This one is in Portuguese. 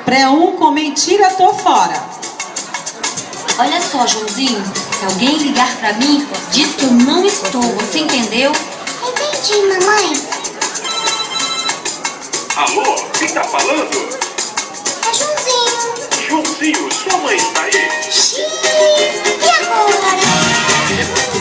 Pré-1 com mentira, tô fora. Olha só, Joãozinho, se alguém ligar pra mim, diz que eu não estou, você entendeu? Entendi, mamãe. Alô, quem tá falando? É Joãozinho. Joãozinho, sua mãe está aí? Xiii, e agora?